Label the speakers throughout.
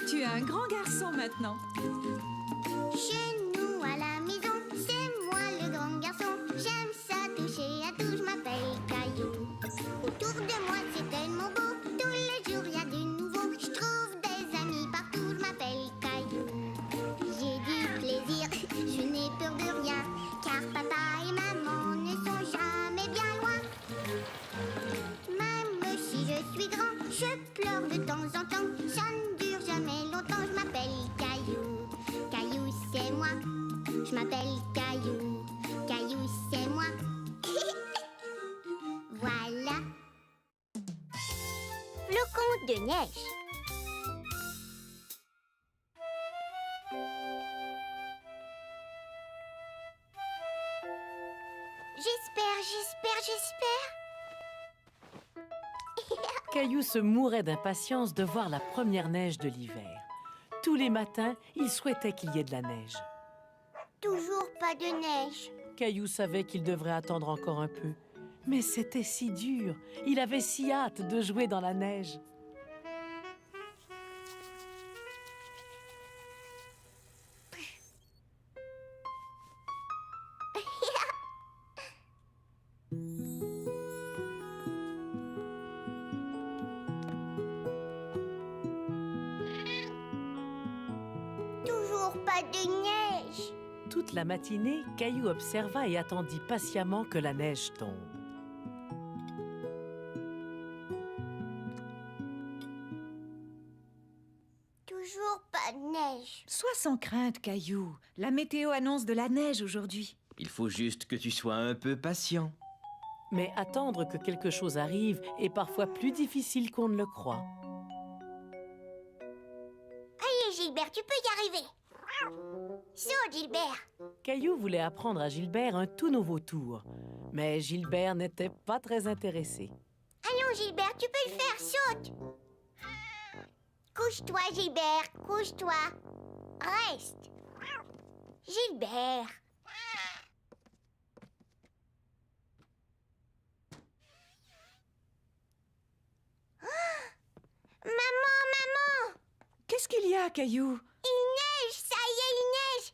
Speaker 1: Tu es un grand garçon maintenant.
Speaker 2: Chez nous à la maison, c'est moi le grand garçon. J'aime ça toucher à tout, je m'appelle Caillou. Autour de moi c'est tellement beau, tous les jours il y a du nouveau. Je trouve des amis partout, je m'appelle Caillou. J'ai du plaisir, je n'ai peur de rien, car papa et maman ne sont jamais bien loin. Même si je suis grand, je pleure de temps en temps. Ça ne dure jamais longtemps, je m'appelle Caillou. Caillou, c'est moi. Je m'appelle Caillou. Caillou, c'est moi. Voilà. Flocon de neige. J'espère.
Speaker 3: Caillou se mourait d'impatience de voir la première neige de l'hiver. Tous les matins, il souhaitait qu'il y ait de la neige.
Speaker 2: Toujours pas de neige.
Speaker 3: Caillou savait qu'il devrait attendre encore un peu. Mais c'était si dur. Il avait si hâte de jouer dans la neige.
Speaker 2: Toujours pas de neige.
Speaker 3: Toute la matinée, Caillou observa et attendit patiemment que la neige tombe.
Speaker 2: Toujours pas de neige.
Speaker 1: Sois sans crainte, Caillou. La météo annonce de la neige aujourd'hui.
Speaker 4: Il faut juste que tu sois un peu patient.
Speaker 3: Mais attendre que quelque chose arrive est parfois plus difficile qu'on ne le croit.
Speaker 2: Allez, Gilbert, tu peux y arriver. Saute, Gilbert.
Speaker 3: Caillou voulait apprendre à Gilbert un tout nouveau tour. Mais Gilbert n'était pas très intéressé.
Speaker 2: Allons, Gilbert, tu peux le faire, saute. Couche-toi, Gilbert, couche-toi. Reste. Gilbert. Maman!
Speaker 1: Qu'est-ce qu'il y a, Caillou?
Speaker 2: Il neige, ça y est, il neige.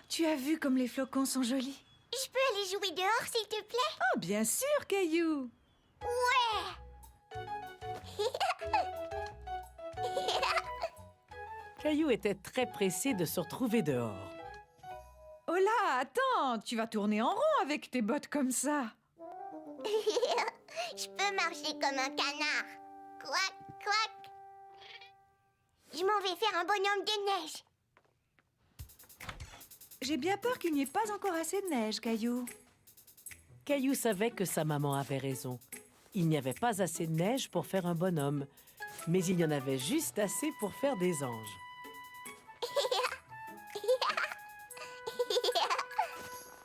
Speaker 1: Tu as vu comme les flocons sont jolis?
Speaker 2: Je peux aller jouer dehors, s'il te plaît?
Speaker 1: Oh, bien sûr, Caillou.
Speaker 2: Ouais.
Speaker 3: Caillou était très pressé de se retrouver dehors.
Speaker 1: Oh là, attends, tu vas tourner en rond avec tes bottes comme ça.
Speaker 2: Je peux marcher comme un canard. Quack, quack. Je m'en vais faire un bonhomme de neige.
Speaker 1: J'ai bien peur qu'il n'y ait pas encore assez de neige, Caillou.
Speaker 3: Caillou savait que sa maman avait raison. Il n'y avait pas assez de neige pour faire un bonhomme, mais il y en avait juste assez pour faire des anges.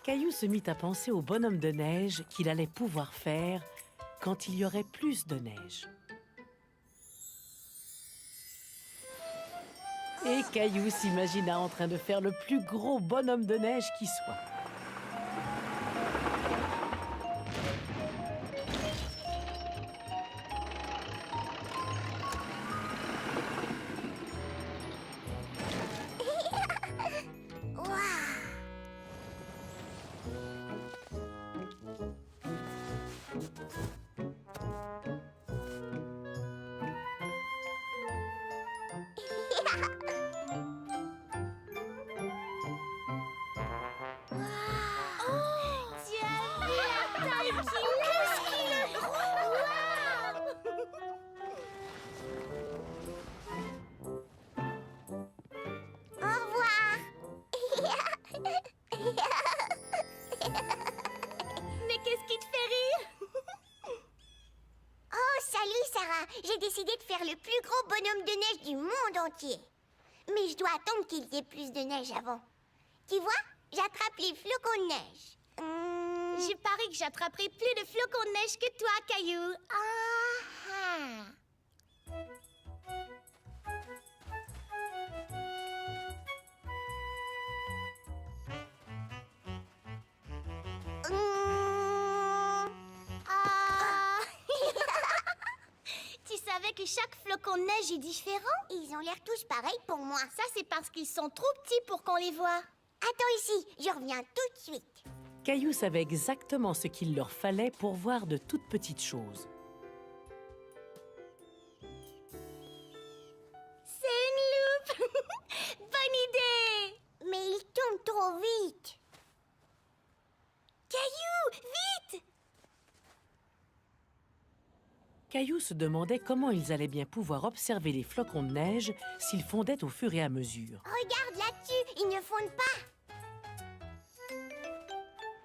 Speaker 3: Caillou se mit à penser au bonhomme de neige qu'il allait pouvoir faire quand il y aurait plus de neige. Et Caillou s'imagina en train de faire le plus gros bonhomme de neige qui soit.
Speaker 2: Tu as vu la taille qu'il est Au revoir.
Speaker 5: Mais qu'est-ce qui te fait rire?
Speaker 2: Oh, salut Sarah. J'ai décidé de faire le plus gros bonhomme de neige du monde entier. Mais je dois attendre qu'il y ait plus de neige avant. Tu vois, j'attrape les flocons de neige.
Speaker 5: Je parie que j'attraperai plus de flocons de neige que toi, Caillou.
Speaker 2: Ah. Ah.
Speaker 5: que chaque flocon de neige est différent?
Speaker 2: Ils ont l'air tous pareils pour moi.
Speaker 5: Ça, c'est parce qu'ils sont trop petits pour qu'on les voie.
Speaker 2: Attends ici, je reviens tout de suite.
Speaker 3: Caillou savait exactement ce qu'il leur fallait pour voir de toutes petites choses.
Speaker 5: C'est une loupe! Bonne idée!
Speaker 2: Mais ils tombent trop vite.
Speaker 5: Caillou, vite!
Speaker 3: Caillou se demandait comment ils allaient bien pouvoir observer les flocons de neige s'ils fondaient au fur et à mesure.
Speaker 2: Regarde là-dessus, ils ne fondent pas.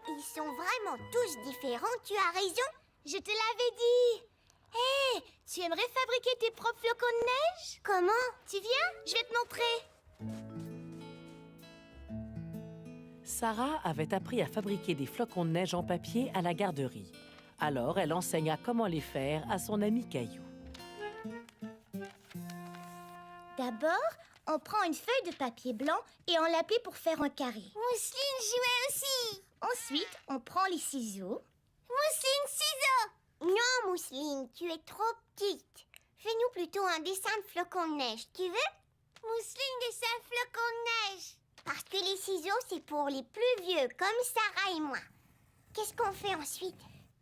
Speaker 2: Ils sont vraiment tous différents, tu as raison.
Speaker 5: Je te l'avais dit! Hé, tu aimerais fabriquer tes propres flocons de neige?
Speaker 2: Comment?
Speaker 5: Tu viens? Je vais te montrer.
Speaker 3: Sarah avait appris à fabriquer des flocons de neige en papier à la garderie. Alors, elle enseigna comment les faire à son ami Caillou.
Speaker 5: D'abord, on prend une feuille de papier blanc et on l'appuie pour faire un carré.
Speaker 2: Mousseline jouait aussi.
Speaker 5: Ensuite, on prend les ciseaux.
Speaker 2: Mousseline, ciseaux. Non, Mousseline, tu es trop petite. Fais-nous plutôt un dessin de flocon de neige, tu veux? Mousseline, dessin de flocon de neige. Parce que les ciseaux, c'est pour les plus vieux, comme Sarah et moi. Qu'est-ce qu'on fait ensuite?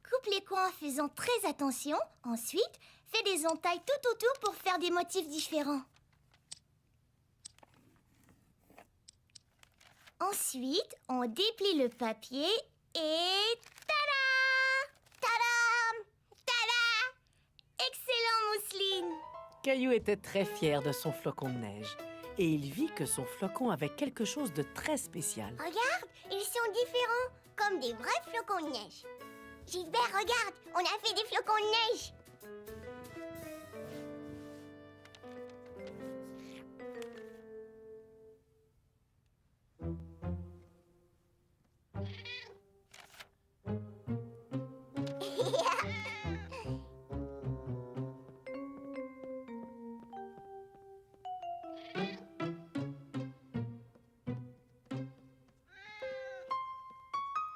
Speaker 5: Coupe les coins en faisant très attention. Ensuite, fais des entailles tout autour pour faire des motifs différents. Ensuite, on déplie le papier et... Tada!
Speaker 2: Tadam! Tada!
Speaker 5: Excellent, Mousseline!
Speaker 3: Caillou était très fier de son flocon de neige. Et il vit que son flocon avait quelque chose de très spécial.
Speaker 2: Regarde, ils sont différents, comme des vrais flocons de neige. Gilbert, regarde, on a fait des flocons de neige.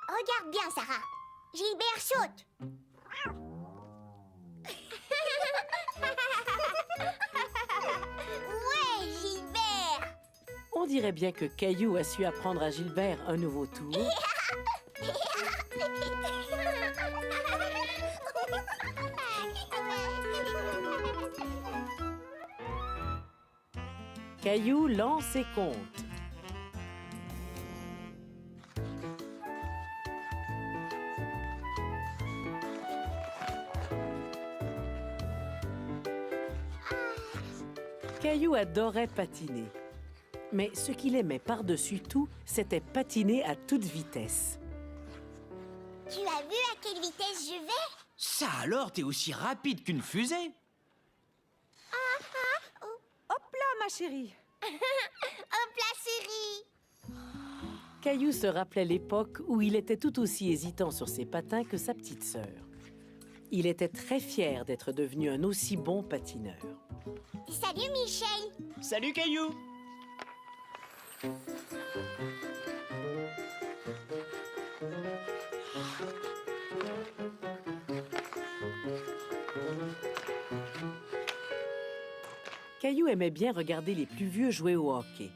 Speaker 2: Regarde bien, Sarah. Gilbert saute. Ouais, Gilbert.
Speaker 3: On dirait bien que Caillou a su apprendre à Gilbert un nouveau tour. Caillou lance et compte. Caillou adorait patiner. Mais ce qu'il aimait par-dessus tout, c'était patiner à toute vitesse.
Speaker 2: Tu as vu à quelle vitesse je vais?
Speaker 4: Ça alors, t'es aussi rapide qu'une fusée?
Speaker 1: Hop là, ma chérie.
Speaker 2: Hop là, chérie.
Speaker 3: Caillou se rappelait l'époque où il était tout aussi hésitant sur ses patins que sa petite sœur. Il était très fier d'être devenu un aussi bon patineur.
Speaker 2: Salut, Michel.
Speaker 6: Salut Caillou!
Speaker 3: Caillou aimait bien regarder les plus vieux jouer au hockey.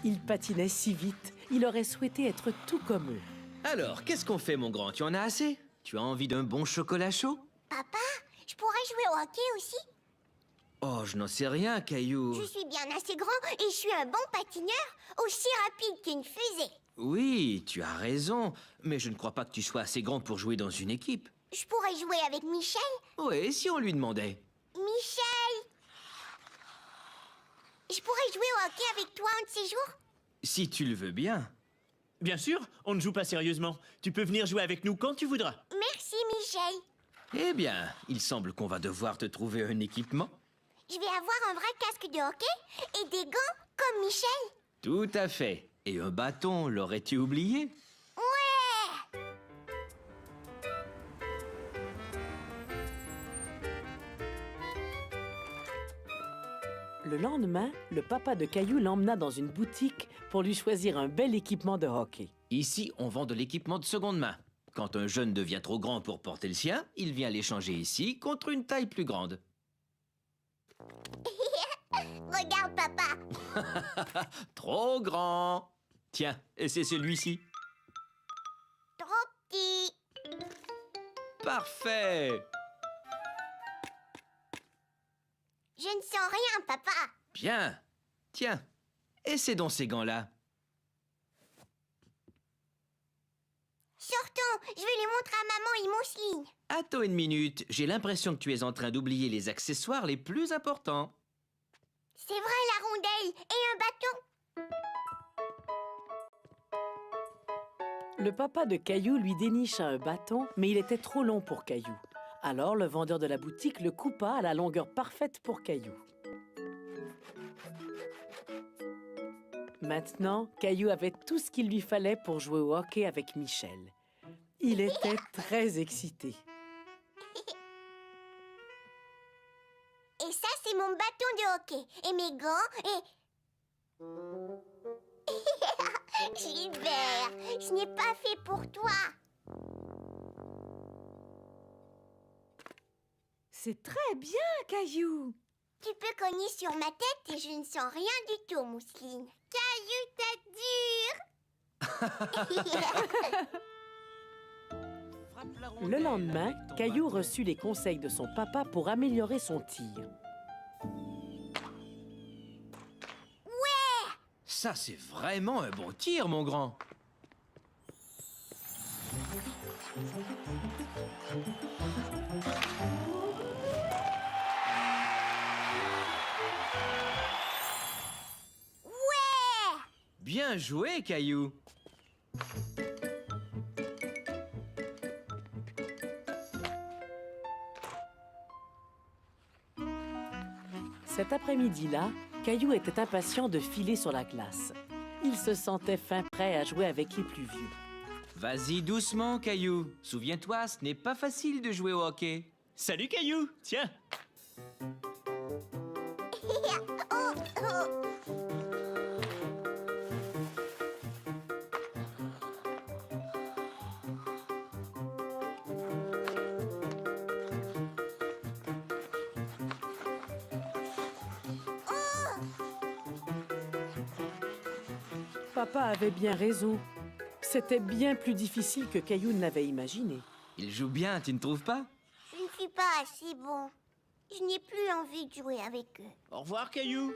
Speaker 3: Ils patinaient si vite, il aurait souhaité être tout comme eux.
Speaker 4: Alors, qu'est-ce qu'on fait, mon grand? Tu en as assez? Tu as envie d'un bon chocolat chaud?
Speaker 2: Papa, je pourrais jouer au hockey aussi?
Speaker 4: Oh, je n'en sais rien, Caillou.
Speaker 2: Je suis bien assez grand et je suis un bon patineur, aussi rapide qu'une fusée.
Speaker 4: Oui, tu as raison, mais je ne crois pas que tu sois assez grand pour jouer dans une équipe.
Speaker 2: Je pourrais jouer avec Michel?
Speaker 4: Oui, si on lui demandait.
Speaker 2: Michel! Je pourrais jouer au hockey avec toi un de ces jours?
Speaker 4: Si tu le veux bien.
Speaker 6: Bien sûr, on ne joue pas sérieusement. Tu peux venir jouer avec nous quand tu voudras.
Speaker 2: Merci, Michel.
Speaker 4: Eh bien, il semble qu'on va devoir te trouver un équipement.
Speaker 2: Je vais avoir un vrai casque de hockey et des gants comme Michel.
Speaker 4: Tout à fait. Et un bâton, l'aurais-tu oublié?
Speaker 2: Ouais!
Speaker 3: Le lendemain, le papa de Caillou l'emmena dans une boutique pour lui choisir un bel équipement de hockey.
Speaker 4: Ici, on vend de l'équipement de seconde main. Quand un jeune devient trop grand pour porter le sien, il vient l'échanger ici contre une taille plus grande.
Speaker 2: Regarde, papa.
Speaker 4: Trop grand. Tiens, et c'est celui-ci.
Speaker 2: Trop petit.
Speaker 4: Parfait.
Speaker 2: Je ne sens rien, papa.
Speaker 4: Bien. Tiens, essaie donc ces gants-là.
Speaker 2: Sortons, je vais les montrer à maman et Mousseline.
Speaker 4: Attends une minute, j'ai l'impression que tu es en train d'oublier les accessoires les plus importants.
Speaker 2: C'est vrai, la rondelle et un bâton.
Speaker 3: Le papa de Caillou lui dénicha un bâton, mais il était trop long pour Caillou. Alors le vendeur de la boutique le coupa à la longueur parfaite pour Caillou. Maintenant, Caillou avait tout ce qu'il lui fallait pour jouer au hockey avec Michel. Il était très excité.
Speaker 2: Et ça, c'est mon bâton de hockey. Et mes gants et... Gilbert, je n'ai pas fait pour toi.
Speaker 1: C'est très bien, Caillou.
Speaker 2: Tu peux cogner sur ma tête et je ne sens rien du tout, Mousseline. Caillou, t'as dur.
Speaker 3: Le lendemain, Caillou reçut les conseils de son papa pour améliorer son tir.
Speaker 4: Ça, c'est vraiment un bon tir, mon grand. Bien joué, Caillou.
Speaker 3: Cet après-midi-là, Caillou était impatient de filer sur la glace. Il se sentait fin prêt à jouer avec les plus vieux.
Speaker 4: Vas-y doucement, Caillou. Souviens-toi, ce n'est pas facile de jouer au hockey.
Speaker 6: Salut Caillou, tiens.
Speaker 3: Papa avait bien raison. C'était bien plus difficile que Caillou ne l'avait imaginé.
Speaker 4: Il joue bien, tu ne trouves pas?
Speaker 2: Je ne suis pas assez bon. Je n'ai plus envie de jouer avec eux.
Speaker 6: Au revoir Caillou.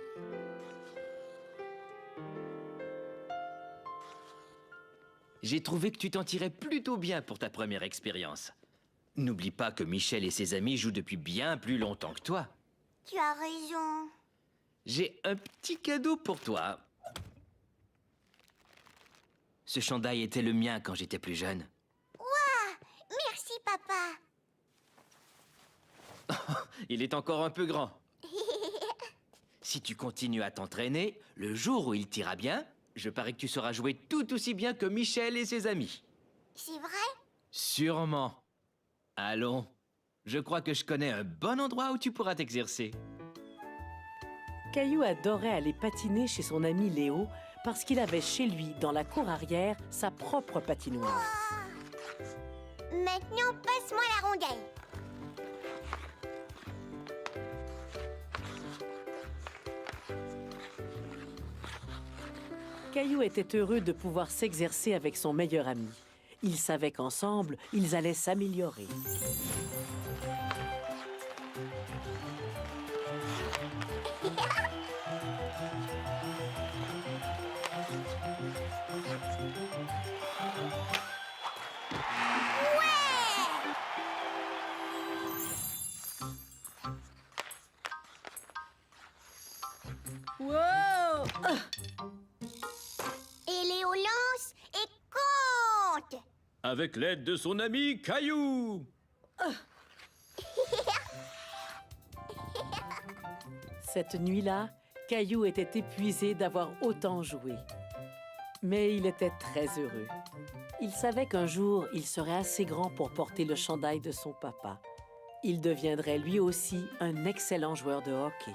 Speaker 4: J'ai trouvé que tu t'en tirais plutôt bien pour ta première expérience. N'oublie pas que Michel et ses amis jouent depuis bien plus longtemps que toi.
Speaker 2: Tu as raison.
Speaker 4: J'ai un petit cadeau pour toi. Ce chandail était le mien quand j'étais plus jeune.
Speaker 2: Merci, papa.
Speaker 4: Il est encore un peu grand. Si tu continues à t'entraîner, le jour où il t'ira bien, je parie que tu sauras jouer tout aussi bien que Michel et ses amis.
Speaker 2: C'est vrai?
Speaker 4: Sûrement. Allons, je crois que je connais un bon endroit où tu pourras t'exercer.
Speaker 3: Caillou adorait aller patiner chez son ami Léo parce qu'il avait chez lui, dans la cour arrière, sa propre patinoire.
Speaker 2: Maintenant, passe-moi la rondelle.
Speaker 3: Caillou était heureux de pouvoir s'exercer avec son meilleur ami. Il savait qu'ensemble, ils allaient s'améliorer.
Speaker 2: Et Léo lance et compte.
Speaker 4: Avec l'aide de son ami Caillou.
Speaker 3: Cette nuit-là, Caillou était épuisé d'avoir autant joué. Mais il était très heureux. Il savait qu'un jour, il serait assez grand pour porter le chandail de son papa. Il deviendrait lui aussi un excellent joueur de hockey.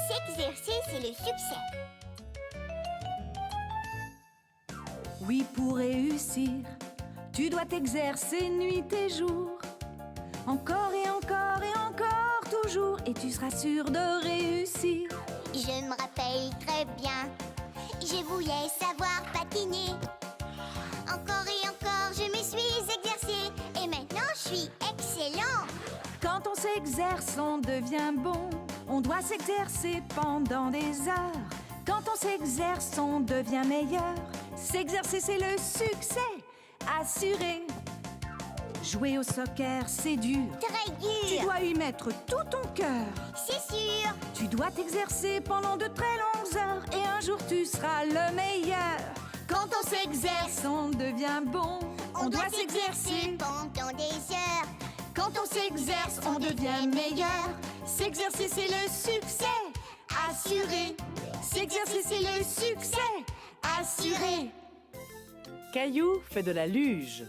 Speaker 2: S'exercer, c'est le succès.
Speaker 1: Oui, pour réussir, Tu dois t'exercer nuit et jour. Encore et encore et encore, toujours, et tu seras sûr de réussir.
Speaker 2: Je me rappelle très bien, je voulais savoir patiner. Encore et encore, je me suis exercée et maintenant je suis excellent.
Speaker 1: Quand on s'exerce, on devient bon. On doit s'exercer pendant des heures. Quand on s'exerce, on devient meilleur. S'exercer, c'est le succès assuré. Jouer au soccer, c'est dur.
Speaker 2: Très
Speaker 1: Tu
Speaker 2: dur,
Speaker 1: dois y mettre tout ton cœur.
Speaker 2: c'est sûr.
Speaker 1: Tu dois t'exercer pendant de très longues heures et un jour tu seras le meilleur. Quand on s'exerce, on devient bon.
Speaker 2: On doit s'exercer pendant des heures.
Speaker 1: Quand on s'exerce, on devient meilleur. S'exercer, c'est le succès assuré. S'exercer, c'est le succès assuré.
Speaker 3: Caillou fait de la luge.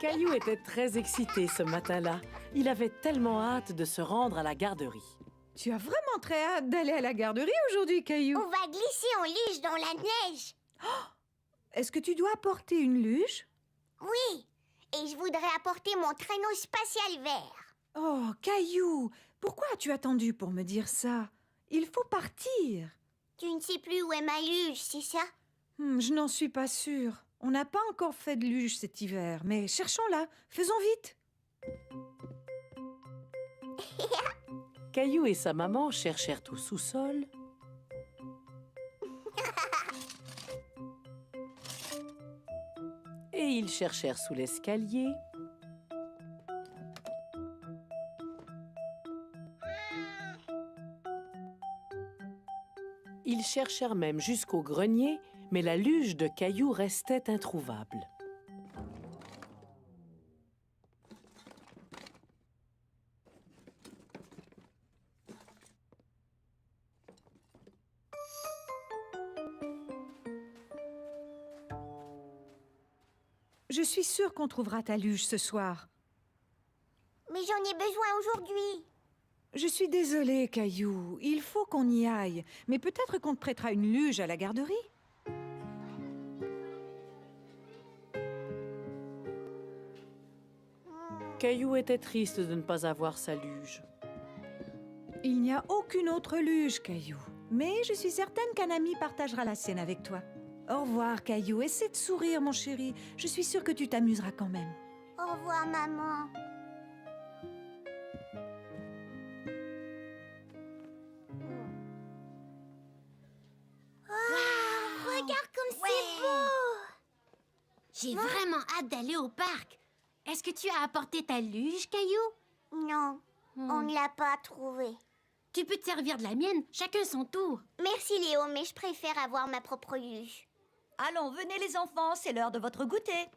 Speaker 3: Caillou était très excité ce matin-là. Il avait tellement hâte de se rendre à la garderie.
Speaker 1: Tu as vraiment très hâte d'aller à la garderie aujourd'hui, Caillou.
Speaker 2: On va glisser en luge dans la neige.
Speaker 1: Est-ce que tu dois apporter une luge?
Speaker 2: Oui, et je voudrais apporter mon traîneau spatial vert.
Speaker 1: Oh, Caillou, pourquoi as-tu attendu pour me dire ça? Il faut partir.
Speaker 2: Tu ne sais plus où est ma luge, c'est ça?
Speaker 1: Je n'en suis pas sûre. On n'a pas encore fait de luge cet hiver, mais cherchons-la. Faisons vite.
Speaker 3: Caillou et sa maman cherchèrent au sous-sol. Et ils cherchèrent sous l'escalier. Ils cherchèrent même jusqu'au grenier, mais la luge de Caillou restait introuvable.
Speaker 1: Je suis sûre qu'on trouvera ta luge ce soir.
Speaker 2: Mais j'en ai besoin aujourd'hui.
Speaker 1: Je suis désolée, Caillou. Il faut qu'on y aille. Mais peut-être qu'on te prêtera une luge à la garderie.
Speaker 3: Caillou était triste de ne pas avoir sa luge.
Speaker 1: Il n'y a aucune autre luge, Caillou. Mais je suis certaine qu'un ami partagera la sienne avec toi. Au revoir, Caillou. Essaie de sourire, mon chéri. Je suis sûre que tu t'amuseras quand même.
Speaker 2: Au revoir, maman.
Speaker 5: Regarde comme c'est beau!
Speaker 7: J'ai vraiment hâte d'aller au parc. Est-ce que tu as apporté ta luge, Caillou?
Speaker 2: Non, on ne l'a pas trouvé.
Speaker 7: Tu peux te servir de la mienne, chacun son tour.
Speaker 2: Merci Léo, mais je préfère avoir ma propre luge.
Speaker 8: Allons, venez les enfants, c'est l'heure de votre goûter.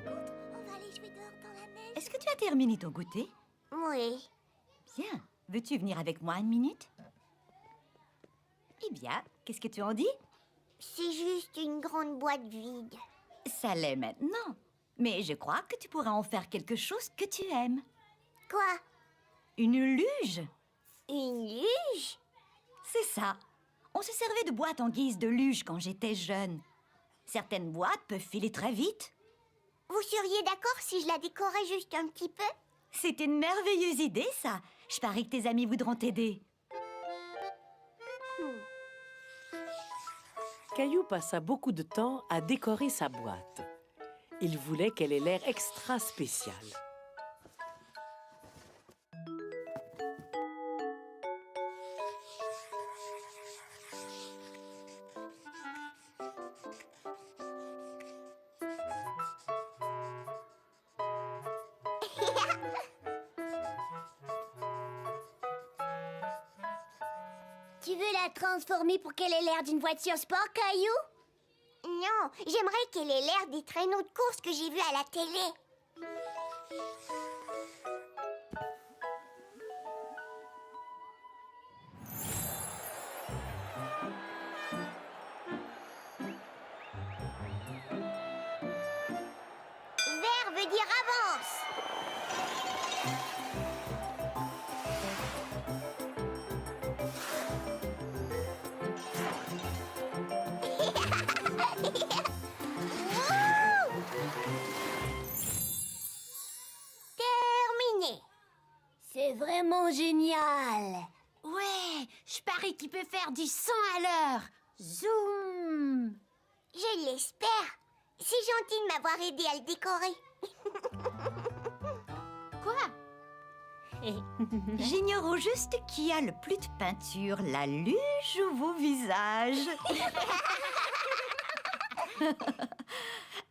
Speaker 2: On va aller jouer dehors dans la neige.
Speaker 8: Est-ce que tu as terminé ton goûter?
Speaker 2: Oui.
Speaker 8: Bien. Veux-tu venir avec moi une minute? Eh bien, qu'est-ce que tu en dis?
Speaker 2: C'est juste une grande boîte vide.
Speaker 8: Ça l'est maintenant. Mais je crois que tu pourras en faire quelque chose que tu aimes.
Speaker 2: Quoi?
Speaker 8: Une luge?
Speaker 2: Une luge?
Speaker 8: C'est ça. On se servait de boîtes en guise de luge quand j'étais jeune. Certaines boîtes peuvent filer très vite.
Speaker 2: Vous seriez d'accord si je la décorais juste un petit peu?
Speaker 8: C'est une merveilleuse idée, ça. Je parie que tes amis voudront t'aider.
Speaker 3: Caillou passa beaucoup de temps à décorer sa boîte. Il voulait qu'elle ait l'air extra spéciale.
Speaker 5: Tu veux la transformer pour qu'elle ait l'air d'une voiture sport, Caillou?
Speaker 2: Non, j'aimerais qu'elle ait l'air des traîneaux de course que j'ai vus à la télé. Vert veut dire avance. Wouh! Terminé. C'est vraiment génial.
Speaker 7: Ouais, je parie qu'il peut faire du 100 à l'heure. Zoom.
Speaker 2: Je l'espère. C'est gentil de m'avoir aidé à le décorer.
Speaker 7: Quoi?
Speaker 8: J'ignore au juste qui a le plus de peinture, la luge ou vos visages.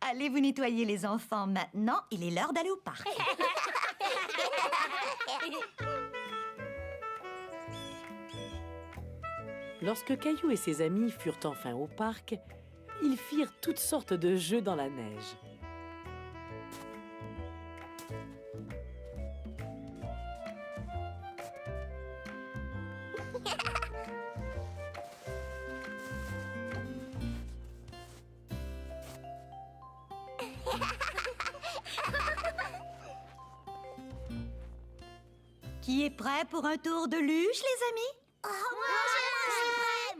Speaker 8: Allez vous nettoyer les enfants maintenant, il est l'heure d'aller au parc.
Speaker 3: Lorsque Caillou et ses amis furent enfin au parc, ils firent toutes sortes de jeux dans la neige.
Speaker 8: Qui est prêt pour un tour de luge, les amis?
Speaker 2: Oh, moi, je suis prête.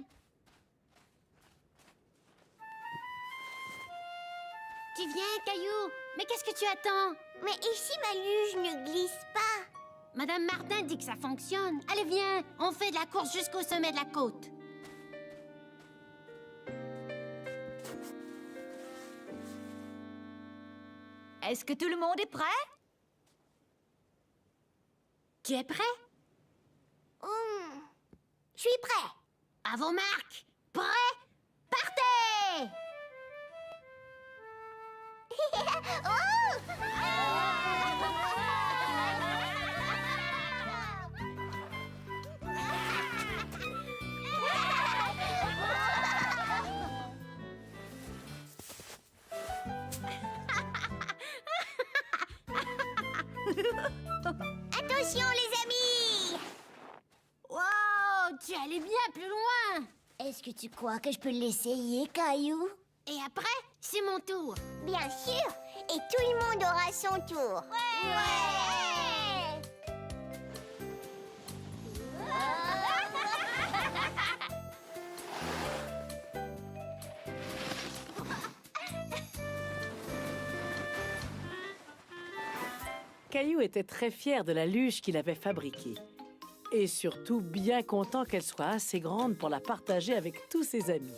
Speaker 7: Tu viens, Caillou? Mais qu'est-ce que tu attends?
Speaker 2: Mais ici, ma luge ne glisse pas.
Speaker 7: Madame Martin dit que ça fonctionne. Allez, viens, on fait de la course jusqu'au sommet de la côte.
Speaker 8: Est-ce que tout le monde est prêt?
Speaker 7: Tu es prêt?
Speaker 2: Je suis prêt.
Speaker 7: À vos marques. Prêt? Partez!
Speaker 2: Attention, les amis.
Speaker 7: Wow, tu allais bien plus loin.
Speaker 2: Est-ce que tu crois que je peux l'essayer, Caillou?
Speaker 7: Et après, c'est mon tour.
Speaker 2: Bien sûr. Et tout le monde aura son tour. Ouais.
Speaker 3: Caillou était très fier de la luge qu'il avait fabriquée. Et surtout bien content qu'elle soit assez grande pour la partager avec tous ses amis.